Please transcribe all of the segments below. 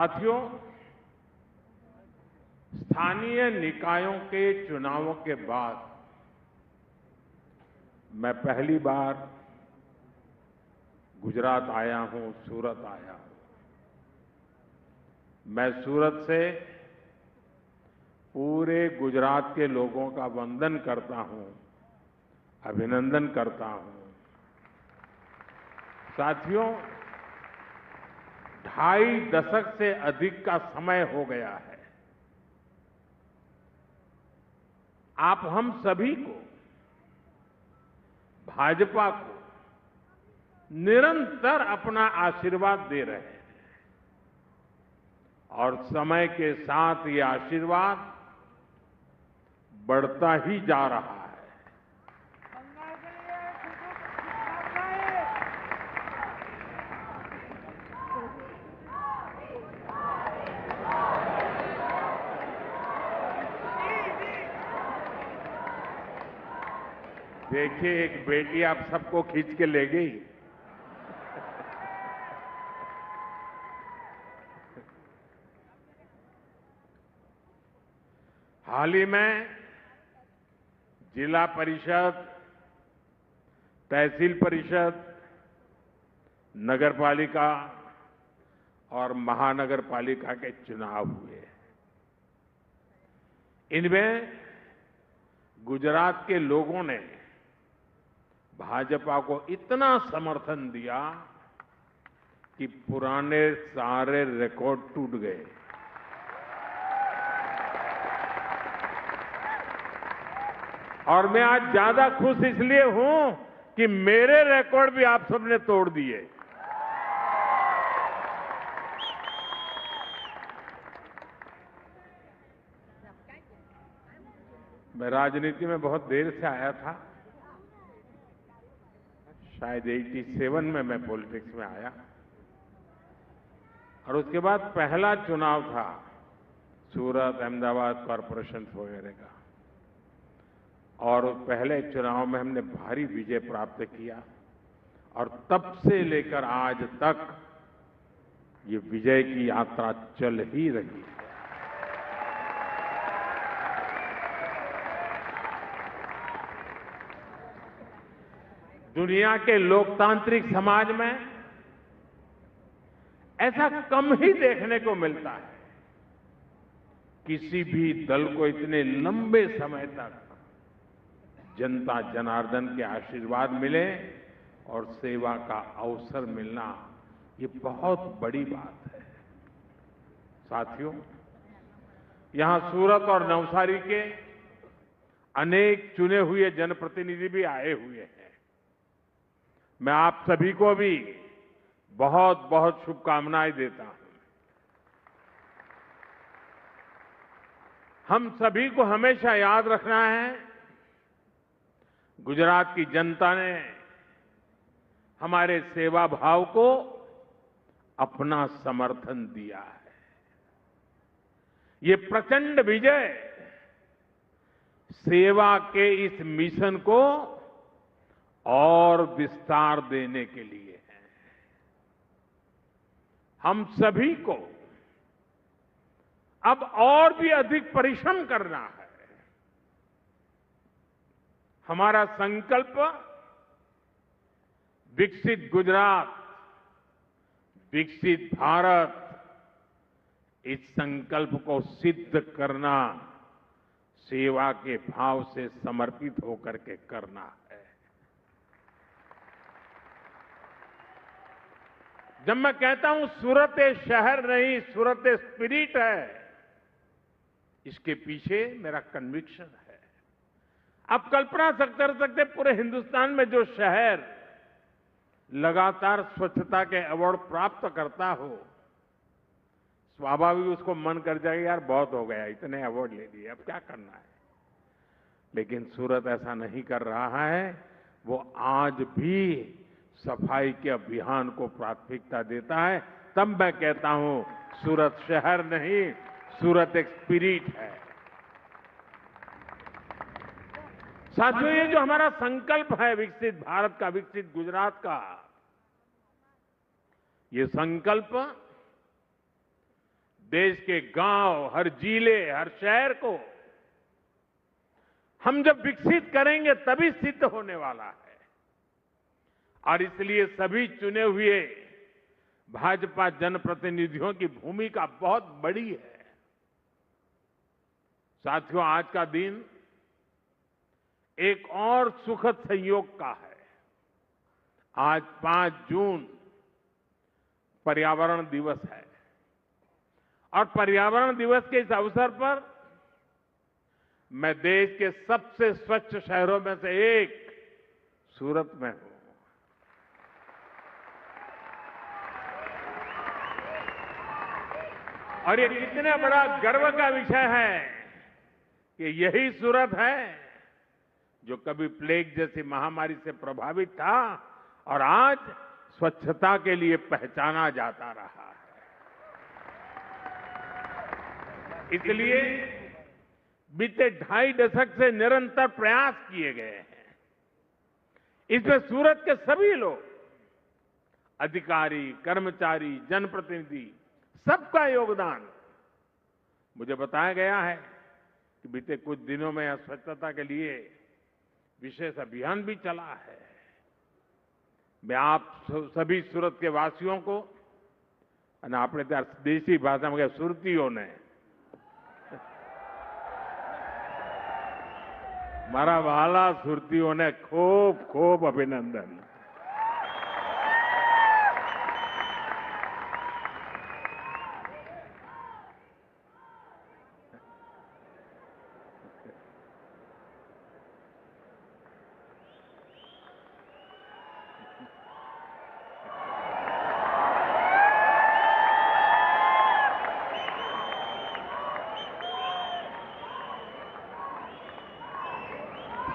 साथियों, स्थानीय निकायों के चुनावों के बाद मैं पहली बार गुजरात आया हूं, सूरत आया हूं। मैं सूरत से पूरे गुजरात के लोगों का वंदन करता हूं, अभिनंदन करता हूं। साथियों, 2.5 दशक से अधिक का समय हो गया है। आप हम सभी को, भाजपा को निरंतर अपना आशीर्वाद दे रहे हैं और समय के साथ ये आशीर्वाद बढ़ता ही जा रहा है। देखिए, एक बेटी आप सबको खींच के ले गई। हाल ही में जिला परिषद, तहसील परिषद, नगर पालिका और महानगर पालिका के चुनाव हुए। इनमें गुजरात के लोगों ने भाजपा को इतना समर्थन दिया कि पुराने सारे रिकॉर्ड टूट गए। और मैं आज ज्यादा खुश इसलिए हूं कि मेरे रिकॉर्ड भी आप सबने तोड़ दिए। मैं राजनीति में बहुत देर से आया था, शायद 87 में मैं पॉलिटिक्स में आया और उसके बाद पहला चुनाव था सूरत, अहमदाबाद कॉरपोरेशन वगैरह का। और उस पहले चुनाव में हमने भारी विजय प्राप्त किया और तब से लेकर आज तक ये विजय की यात्रा चल ही रही है। दुनिया के लोकतांत्रिक समाज में ऐसा कम ही देखने को मिलता है, किसी भी दल को इतने लंबे समय तक जनता जनार्दन के आशीर्वाद मिले और सेवा का अवसर मिलना, ये बहुत बड़ी बात है। साथियों, यहां सूरत और नवसारी के अनेक चुने हुए जनप्रतिनिधि भी आए हुए हैं। मैं आप सभी को भी बहुत बहुत शुभकामनाएं देता हूं। हम सभी को हमेशा याद रखना है, गुजरात की जनता ने हमारे सेवा भाव को अपना समर्थन दिया है। ये प्रचंड विजय सेवा के इस मिशन को और विस्तार देने के लिए है। हम सभी को अब और भी अधिक परिश्रम करना है। हमारा संकल्प विकसित गुजरात, विकसित भारत, इस संकल्प को सिद्ध करना सेवा के भाव से समर्पित होकर के करना है। जब मैं कहता हूं सूरत एक शहर नहीं, सूरत एक स्पिरिट है, इसके पीछे मेरा कन्विक्शन है। आप कल्पना कर सकते पूरे हिंदुस्तान में जो शहर लगातार स्वच्छता के अवार्ड प्राप्त करता हो, स्वाभाविक उसको मन कर जाएगा, यार बहुत हो गया, इतने अवार्ड ले लिए, अब क्या करना है। लेकिन सूरत ऐसा नहीं कर रहा है। वो आज भी सफाई के अभियान को प्राथमिकता देता है। तब मैं कहता हूं सूरत शहर नहीं, सूरत एक स्पिरिट है। साथियों, ये जो हमारा संकल्प है विकसित भारत का, विकसित गुजरात का, ये संकल्प देश के गांव, हर जिले, हर शहर को हम जब विकसित करेंगे तभी सिद्ध होने वाला है। और इसलिए सभी चुने हुए भाजपा जनप्रतिनिधियों की भूमिका बहुत बड़ी है। साथियों, आज का दिन एक और सुखद संयोग का है। आज 5 जून पर्यावरण दिवस है और पर्यावरण दिवस के इस अवसर पर मैं देश के सबसे स्वच्छ शहरों में से एक सूरत में हूं। और ये कितना बड़ा गर्व का विषय है कि यही सूरत है जो कभी प्लेग जैसी महामारी से प्रभावित था और आज स्वच्छता के लिए पहचाना जाता रहा है। इसलिए बीते 2.5 दशक से निरंतर प्रयास किए गए हैं। इसमें सूरत के सभी लोग, अधिकारी, कर्मचारी, जनप्रतिनिधि, सबका योगदान। मुझे बताया गया है कि बीते कुछ दिनों में स्वच्छता के लिए विशेष अभियान भी चला है। मैं आप सभी सूरत के वासियों को, आपने देसी भाषा में सुरतियों ने, मारा वाला सुरतियों ने खूब खूब अभिनंदन।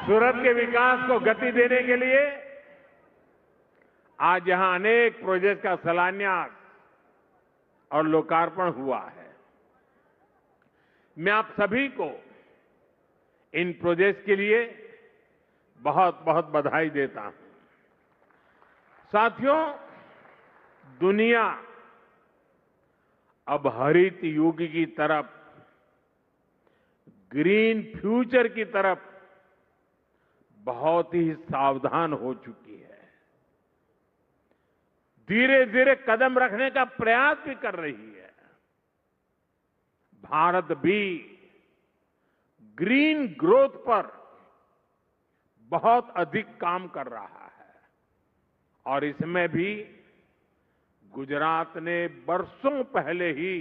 सूरत के विकास को गति देने के लिए आज यहां अनेक प्रोजेक्ट का शिलान्यास और लोकार्पण हुआ है। मैं आप सभी को इन प्रोजेक्ट के लिए बहुत बहुत बधाई देता हूं। साथियों, दुनिया अब हरित युग की तरफ, ग्रीन फ्यूचर की तरफ बहुत ही सावधान हो चुकी है। धीरे धीरे कदम रखने का प्रयास भी कर रही है। भारत भी ग्रीन ग्रोथ पर बहुत अधिक काम कर रहा है और इसमें भी गुजरात ने बरसों पहले ही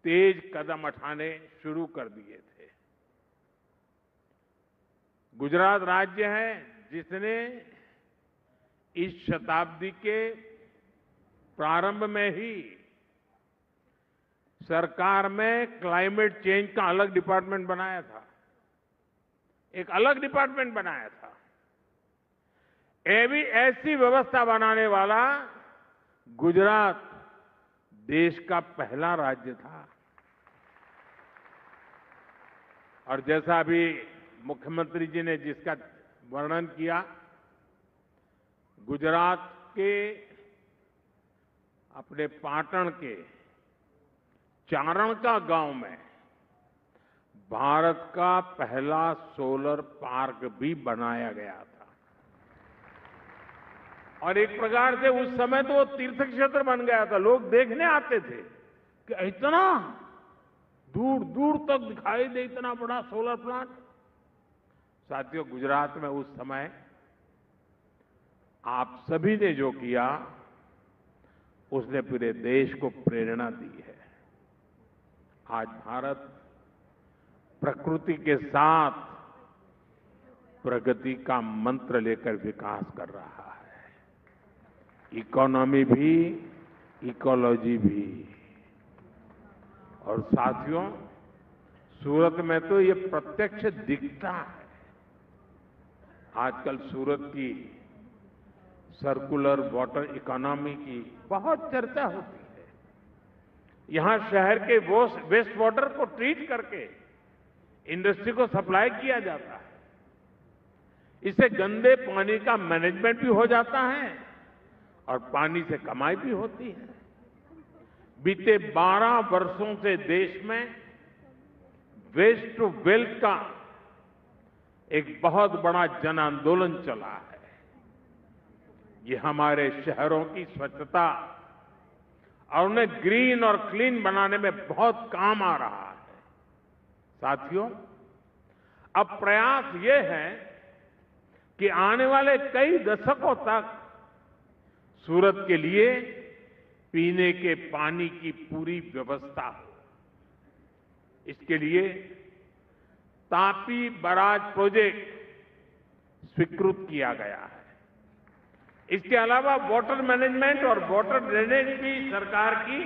तेज कदम उठाने शुरू कर दिए थे। गुजरात राज्य है जिसने इस शताब्दी के प्रारंभ में ही सरकार में क्लाइमेट चेंज का अलग डिपार्टमेंट बनाया था। एक अलग डिपार्टमेंट बनाया था। ऐसी व्यवस्था बनाने वाला गुजरात देश का पहला राज्य था। और जैसा अभी मुख्यमंत्री जी ने जिसका वर्णन किया, गुजरात के अपने पाटण के चारण का गांव में भारत का पहला सोलर पार्क भी बनाया गया था। और एक प्रकार से उस समय तो वो तीर्थ क्षेत्र बन गया था। लोग देखने आते थे कि इतना दूर दूर तक दिखाई दे इतना बड़ा सोलर प्लांट। साथियों, गुजरात में उस समय आप सभी ने जो किया उसने पूरे देश को प्रेरणा दी है। आज भारत प्रकृति के साथ प्रगति का मंत्र लेकर विकास कर रहा है। इकोनॉमी भी, इकोलॉजी भी। और साथियों, सूरत में तो ये प्रत्यक्ष दिखता है। आजकल सूरत की सर्कुलर वाटर इकोनॉमी की बहुत चर्चा होती है। यहां शहर के वेस्ट वाटर को ट्रीट करके इंडस्ट्री को सप्लाई किया जाता है। इससे गंदे पानी का मैनेजमेंट भी हो जाता है और पानी से कमाई भी होती है। बीते 12 वर्षों से देश में वेस्ट टू वेल्थ का एक बहुत बड़ा जन आंदोलन चला है। ये हमारे शहरों की स्वच्छता और उन्हें ग्रीन और क्लीन बनाने में बहुत काम आ रहा है। साथियों, अब प्रयास ये है कि आने वाले कई दशकों तक सूरत के लिए पीने के पानी की पूरी व्यवस्था हो। इसके लिए तापी बराज प्रोजेक्ट स्वीकृत किया गया है। इसके अलावा वाटर मैनेजमेंट और वाटर ड्रेनेज भी सरकार की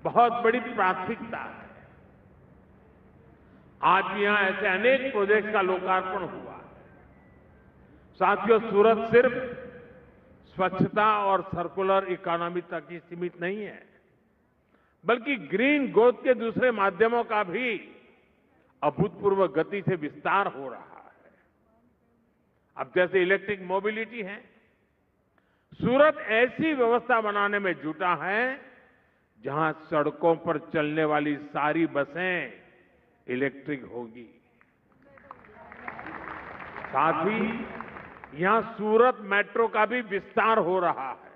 बहुत बड़ी प्राथमिकता है। आज यहां ऐसे अनेक प्रोजेक्ट का लोकार्पण हुआ है। साथियों, सूरत सिर्फ स्वच्छता और सर्कुलर इकोनॉमी तक ही सीमित नहीं है, बल्कि ग्रीन ग्रोथ के दूसरे माध्यमों का भी अभूतपूर्व गति से विस्तार हो रहा है। अब जैसे इलेक्ट्रिक मोबिलिटी है, सूरत ऐसी व्यवस्था बनाने में जुटा है जहां सड़कों पर चलने वाली सारी बसें इलेक्ट्रिक होगी। साथ ही यहां सूरत मेट्रो का भी विस्तार हो रहा है।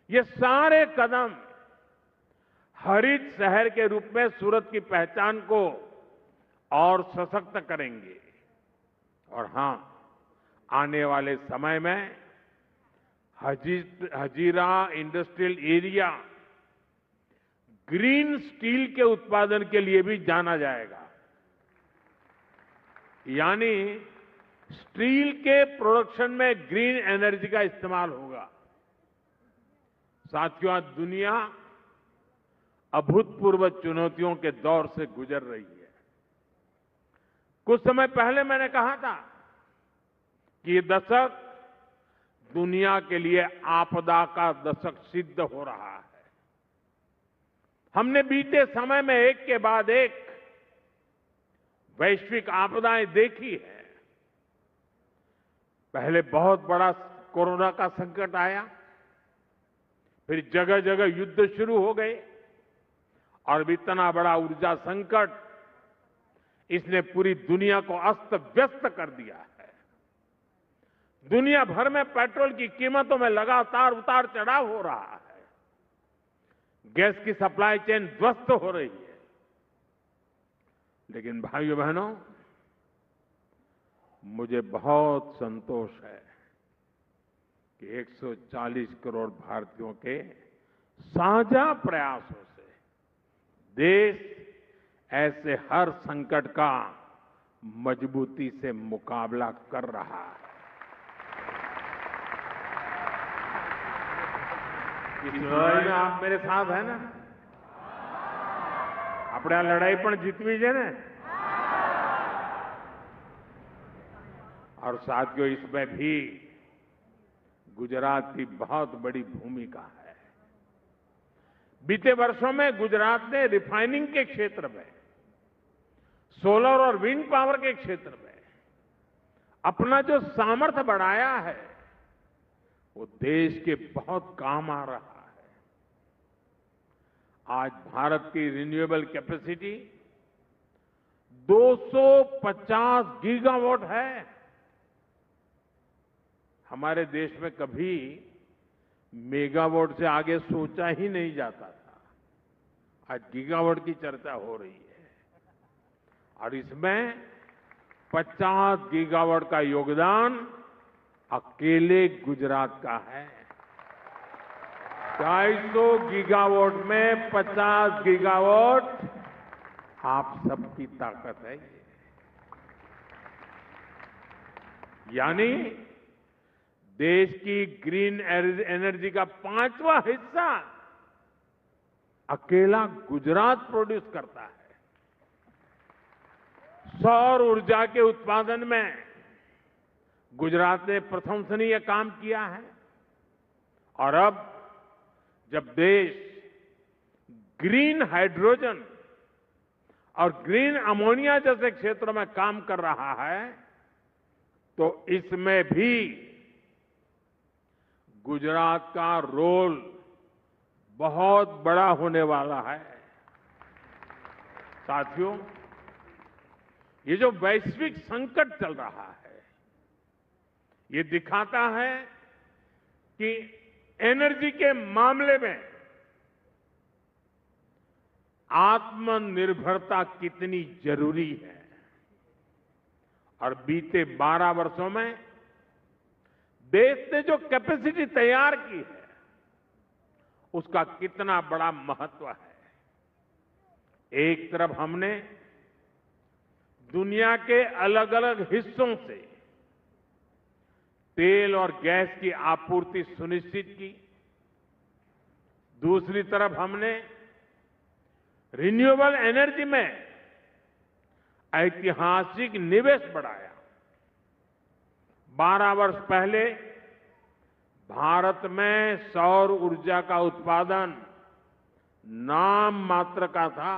ये सारे कदम हरित शहर के रूप में सूरत की पहचान को और सशक्त करेंगे। और हां, आने वाले समय में Hazira industrial area green steel के उत्पादन के लिए भी जाना जाएगा। यानी स्टील के प्रोडक्शन में ग्रीन एनर्जी का इस्तेमाल होगा। साथियों, आज दुनिया अभूतपूर्व चुनौतियों के दौर से गुजर रही है। कुछ समय पहले मैंने कहा था कि ये दशक दुनिया के लिए आपदा का दशक सिद्ध हो रहा है। हमने बीते समय में एक के बाद एक वैश्विक आपदाएं देखी है। पहले बहुत बड़ा कोरोना का संकट आया, फिर जगह जगह युद्ध शुरू हो गए, और इतना बड़ा ऊर्जा संकट, इसने पूरी दुनिया को अस्त व्यस्त कर दिया है। दुनिया भर में पेट्रोल की कीमतों में लगातार उतार चढ़ाव हो रहा है। गैस की सप्लाई चेन ध्वस्त हो रही है। लेकिन भाइयों बहनों, मुझे बहुत संतोष है कि 140 करोड़ भारतीयों के साझा प्रयासों से देश ऐसे हर संकट का मजबूती से मुकाबला कर रहा है। इस लड़ाई में आप मेरे साथ है ना? આપણે આ લડાઈ પણ જીતવી છે ને? और साथियों, इसमें भी गुजरात की बहुत बड़ी भूमिका है। बीते वर्षों में गुजरात ने रिफाइनिंग के क्षेत्र में, सोलर और विंड पावर के क्षेत्र में अपना जो सामर्थ्य बढ़ाया है, वो देश के बहुत काम आ रहा है। आज भारत की रिन्यूएबल कैपेसिटी 250 गीगावाट है। हमारे देश में कभी मेगावाट से आगे सोचा ही नहीं जाता था। आज गीगावाट की चर्चा हो रही है, और इसमें 50 गीगावाट का योगदान अकेले गुजरात का है। 250 गीगावाट में 50 गीगावाट आप सबकी ताकत है। यानी देश की ग्रीन एनर्जी का 5वां हिस्सा अकेला गुजरात प्रोड्यूस करता है। सौर ऊर्जा के उत्पादन में गुजरात ने प्रशंसनीय काम किया है। और अब जब देश ग्रीन हाइड्रोजन और ग्रीन अमोनिया जैसे क्षेत्रों में काम कर रहा है, तो इसमें भी गुजरात का रोल बहुत बड़ा होने वाला है। साथियों, ये जो वैश्विक संकट चल रहा है, ये दिखाता है कि एनर्जी के मामले में आत्मनिर्भरता कितनी जरूरी है। और बीते 12 वर्षों में देश ने जो कैपेसिटी तैयार की है, उसका कितना बड़ा महत्व है। एक तरफ हमने दुनिया के अलग अलग हिस्सों से तेल और गैस की आपूर्ति सुनिश्चित की, दूसरी तरफ हमने रिन्यूएबल एनर्जी में ऐतिहासिक निवेश बढ़ाया। 12 वर्ष पहले भारत में सौर ऊर्जा का उत्पादन नाम मात्र का था।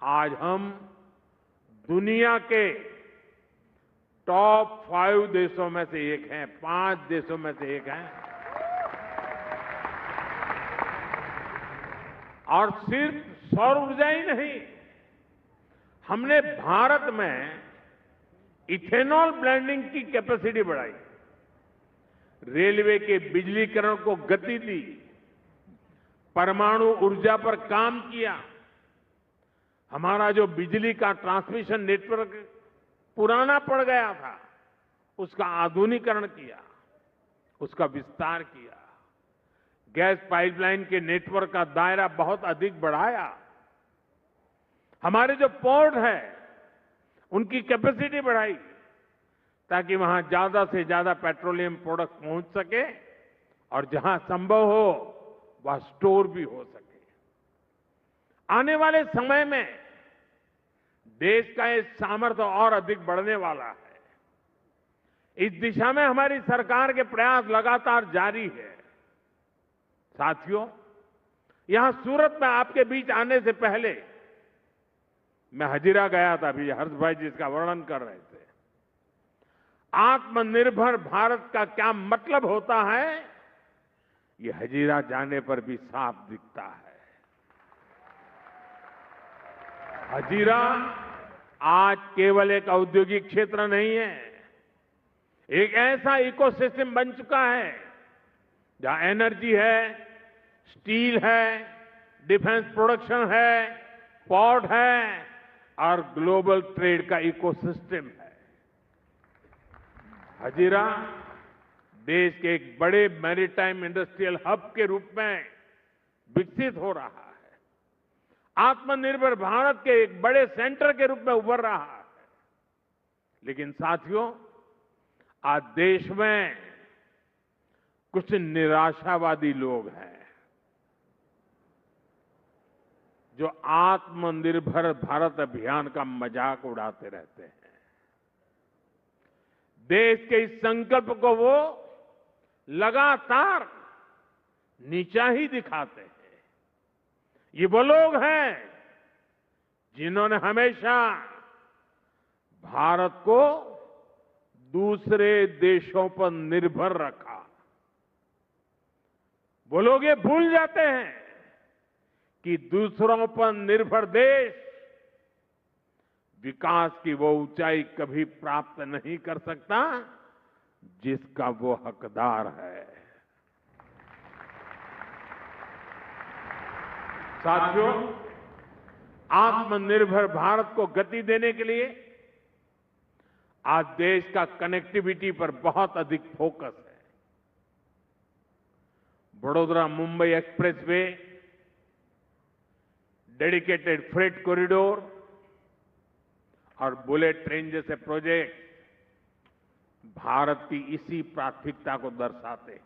आज हम दुनिया के टॉप 5 देशों में से एक हैं, 5 देशों में से एक हैं। और सिर्फ सौर ऊर्जा ही नहीं, हमने भारत में इथेनॉल ब्लेंडिंग की कैपेसिटी बढ़ाई, रेलवे के बिजलीकरण को गति दी, परमाणु ऊर्जा पर काम किया। हमारा जो बिजली का ट्रांसमिशन नेटवर्क पुराना पड़ गया था, उसका आधुनिकीकरण किया, उसका विस्तार किया। गैस पाइपलाइन के नेटवर्क का दायरा बहुत अधिक बढ़ाया। हमारे जो पोर्ट है, उनकी कैपेसिटी बढ़ाई, ताकि वहां ज्यादा से ज्यादा पेट्रोलियम प्रोडक्ट पहुंच सके और जहां संभव हो वह स्टोर भी हो सके। आने वाले समय में देश का ये सामर्थ्य और अधिक बढ़ने वाला है। इस दिशा में हमारी सरकार के प्रयास लगातार जारी है। साथियों, यहां सूरत में आपके बीच आने से पहले मैं हजीरा गया था। अभी हर्ष भाई जी इसका वर्णन कर रहे थे। आत्मनिर्भर भारत का क्या मतलब होता है, ये हजीरा जाने पर भी साफ दिखता है। हजीरा आज केवल एक औद्योगिक क्षेत्र नहीं है, एक ऐसा इकोसिस्टम बन चुका है जहां एनर्जी है, स्टील है, डिफेंस प्रोडक्शन है, पोर्ट है और ग्लोबल ट्रेड का इकोसिस्टम है। हजीरा देश के एक बड़े मैरीटाइम इंडस्ट्रियल हब के रूप में विकसित हो रहा है। आत्मनिर्भर भारत के एक बड़े सेंटर के रूप में उभर रहा है। लेकिन साथियों, आज देश में कुछ निराशावादी लोग हैं जो आत्मनिर्भर भारत अभियान का मजाक उड़ाते रहते हैं। देश के इस संकल्प को वो लगातार नीचा ही दिखाते हैं। ये वो लोग हैं जिन्होंने हमेशा भारत को दूसरे देशों पर निर्भर रखा। वो लोग ये भूल जाते हैं कि दूसरों पर निर्भर देश विकास की वो ऊंचाई कभी प्राप्त नहीं कर सकता जिसका वो हकदार है। साथियों, आत्मनिर्भर भारत को गति देने के लिए आज देश का कनेक्टिविटी पर बहुत अधिक फोकस है। Vadodara Mumbai expressway, dedicated freight corridor और बुलेट ट्रेन जैसे प्रोजेक्ट भारत की इसी प्राथमिकता को दर्शाते हैं।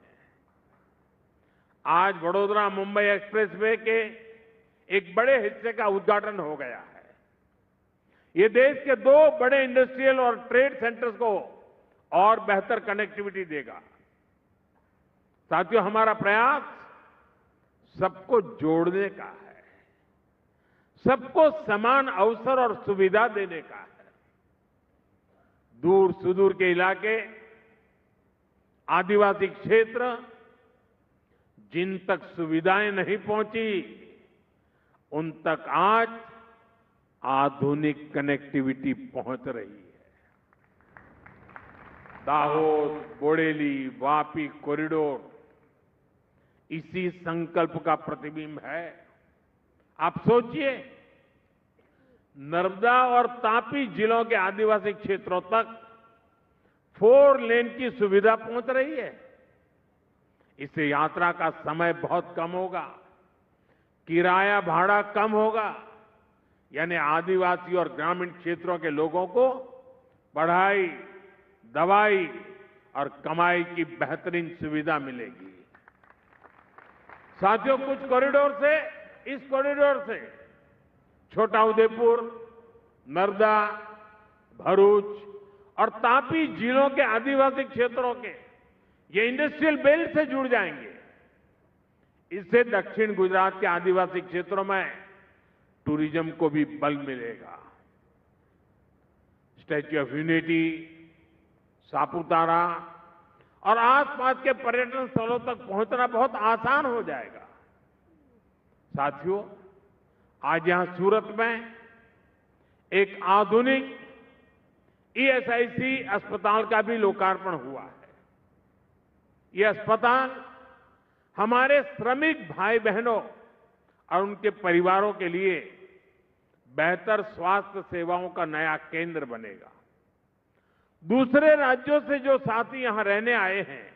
आज वडोदरा मुंबई एक्सप्रेसवे के एक बड़े हिस्से का उद्घाटन हो गया है। ये देश के 2 बड़े इंडस्ट्रियल और ट्रेड सेंटर्स को और बेहतर कनेक्टिविटी देगा। साथियों, हमारा प्रयास सबको जोड़ने का है, सबको समान अवसर और सुविधा देने का है। दूर सुदूर के इलाके, आदिवासी क्षेत्र, जिन तक सुविधाएं नहीं पहुंची, उन तक आज आधुनिक कनेक्टिविटी पहुंच रही है। दाहोद, बोडेली, वापी कॉरिडोर इसी संकल्प का प्रतिबिंब है। आप सोचिए, नर्मदा और तापी जिलों के आदिवासी क्षेत्रों तक 4 लेन की सुविधा पहुंच रही है। इससे यात्रा का समय बहुत कम होगा, किराया भाड़ा कम होगा, यानी आदिवासी और ग्रामीण क्षेत्रों के लोगों को पढ़ाई, दवाई और कमाई की बेहतरीन सुविधा मिलेगी। साथियों, कुछ कॉरिडोर से, इस कॉरिडोर से छोटा उदेपुर, नर्मदा, भरूच और तापी जिलों के आदिवासी क्षेत्रों के ये इंडस्ट्रियल बेल्ट से जुड़ जाएंगे। इससे दक्षिण गुजरात के आदिवासी क्षेत्रों में टूरिज्म को भी बल मिलेगा। स्टैच्यू ऑफ यूनिटी, सापुतारा और आसपास के पर्यटन स्थलों तक पहुंचना बहुत आसान हो जाएगा। साथियों, आज यहां सूरत में एक आधुनिक ईएसआईसी अस्पताल का भी लोकार्पण हुआ है। यह अस्पताल हमारे श्रमिक भाई बहनों और उनके परिवारों के लिए बेहतर स्वास्थ्य सेवाओं का नया केंद्र बनेगा। दूसरे राज्यों से जो साथी यहां रहने आए हैं,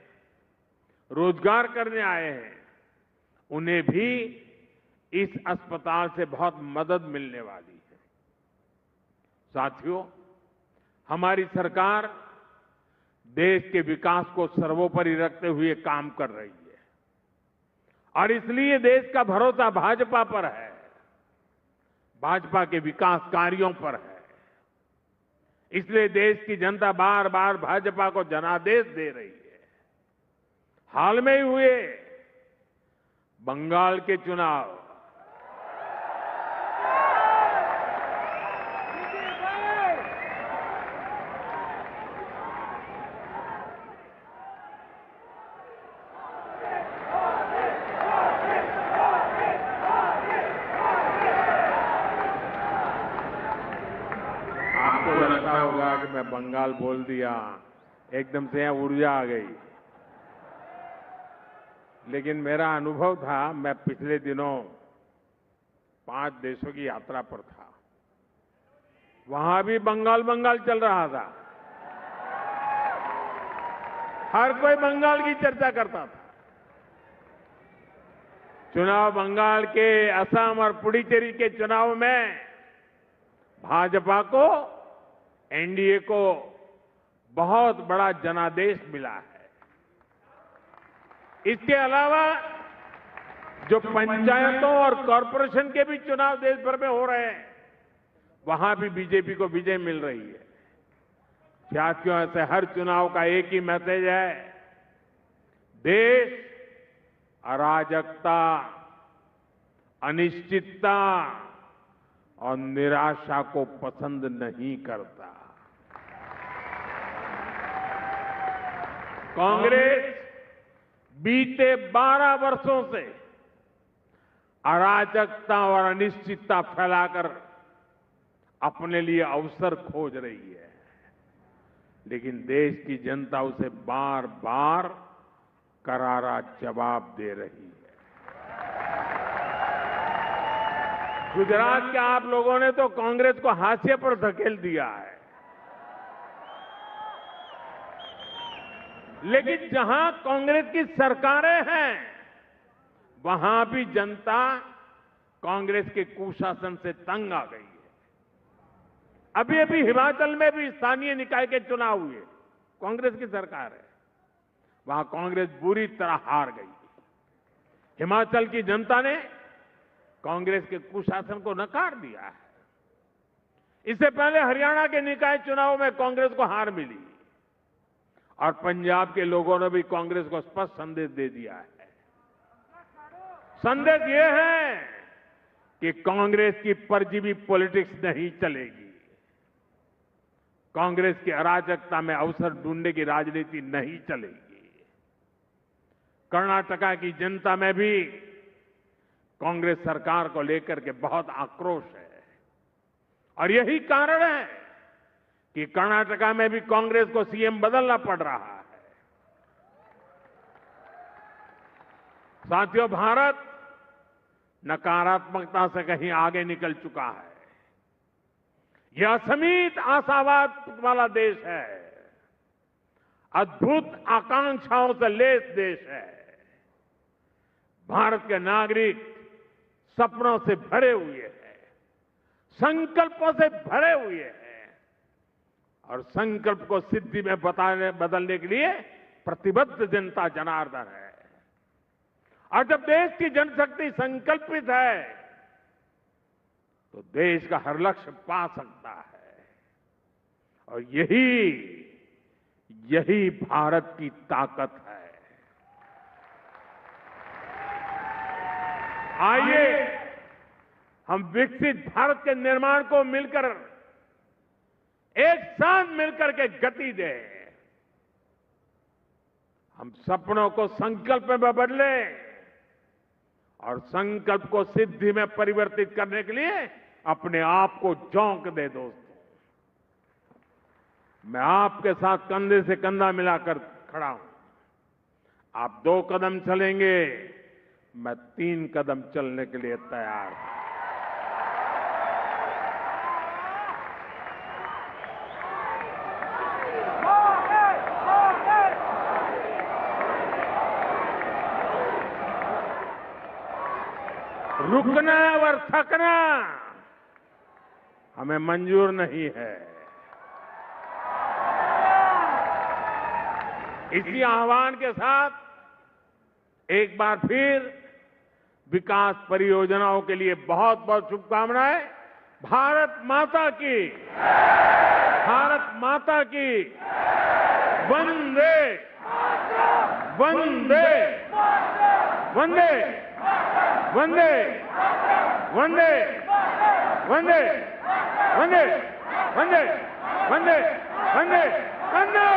रोजगार करने आए हैं, उन्हें भी इस अस्पताल से बहुत मदद मिलने वाली है। साथियों, हमारी सरकार देश के विकास को सर्वोपरि रखते हुए काम कर रही है और इसलिए देश का भरोसा भाजपा पर है, भाजपा के विकास कार्यों पर है। इसलिए देश की जनता बार बार भाजपा को जनादेश दे रही है। हाल में ही हुए बंगाल के चुनाव, आपको लगता होगा कि मैं बंगाल बोल दिया, एकदम से यहां ऊर्जा आ गई। लेकिन मेरा अनुभव था, मैं पिछले दिनों 5 देशों की यात्रा पर था, वहां भी बंगाल बंगाल चल रहा था। हर कोई बंगाल की चर्चा करता था। चुनाव बंगाल के, असम और पुडुचेरी के चुनाव में भाजपा को, एनडीए को बहुत बड़ा जनादेश मिला है। इसके अलावा जो पंचायतों और कॉरपोरेशन के भी चुनाव देश भर में हो रहे हैं, वहां भी बीजेपी को विजय मिल रही है। साथियों, ऐसे हर चुनाव का एक ही मैसेज है, देश अराजकता, अनिश्चितता और निराशा को पसंद नहीं करता। कांग्रेस बीते 12 वर्षों से अराजकता और अनिश्चितता फैलाकर अपने लिए अवसर खोज रही है, लेकिन देश की जनता उसे बार बार करारा जवाब दे रही है। गुजरात के आप लोगों ने तो कांग्रेस को हाशिए पर धकेल दिया है, लेकिन जहां कांग्रेस की सरकारें हैं, वहां भी जनता कांग्रेस के कुशासन से तंग आ गई है। अभी अभी हिमाचल में भी स्थानीय निकाय के चुनाव हुए, कांग्रेस की सरकार है, वहां कांग्रेस बुरी तरह हार गई। हिमाचल की जनता ने कांग्रेस के कुशासन को नकार दिया है। इससे पहले हरियाणा के निकाय चुनाव में कांग्रेस को हार मिली और पंजाब के लोगों ने भी कांग्रेस को स्पष्ट संदेश दे दिया है। संदेश ये है कि कांग्रेस की परजीवी पॉलिटिक्स नहीं चलेगी, कांग्रेस की अराजकता में अवसर ढूंढने की राजनीति नहीं चलेगी। कर्नाटका की जनता में भी कांग्रेस सरकार को लेकर के बहुत आक्रोश है और यही कारण है कि कर्नाटका में भी कांग्रेस को सीएम बदलना पड़ रहा है। साथियों, भारत नकारात्मकता से कहीं आगे निकल चुका है। यह असीमित आशावाद वाला देश है, अद्भुत आकांक्षाओं से लैस देश है। भारत के नागरिक सपनों से भरे हुए हैं, संकल्पों से भरे हुए हैं और संकल्प को सिद्धि में बदलने के लिए प्रतिबद्ध जनता जनार्दन है। और जब देश की जनशक्ति संकल्पित है तो देश का हर लक्ष्य पा सकता है और यही भारत की ताकत है। आइए हम विकसित भारत के निर्माण को मिलकर एक साथ मिलकर के गति दें। हम सपनों को संकल्प में बदलें और संकल्प को सिद्धि में परिवर्तित करने के लिए अपने आप को झोंक दे। दोस्तों, मैं आपके साथ कंधे से कंधा मिलाकर खड़ा हूं। आप 2 कदम चलेंगे, मैं 3 कदम चलने के लिए तैयार हूं। रुकना और थकना हमें मंजूर नहीं है। इसी आह्वान के साथ एक बार फिर विकास परियोजनाओं के लिए बहुत बहुत शुभकामनाएं। भारत माता की, भारत माता की, वंदे वंदे वंदे वंदे वंदे वंदे वंदे वंदे वंदे वंदे वंदे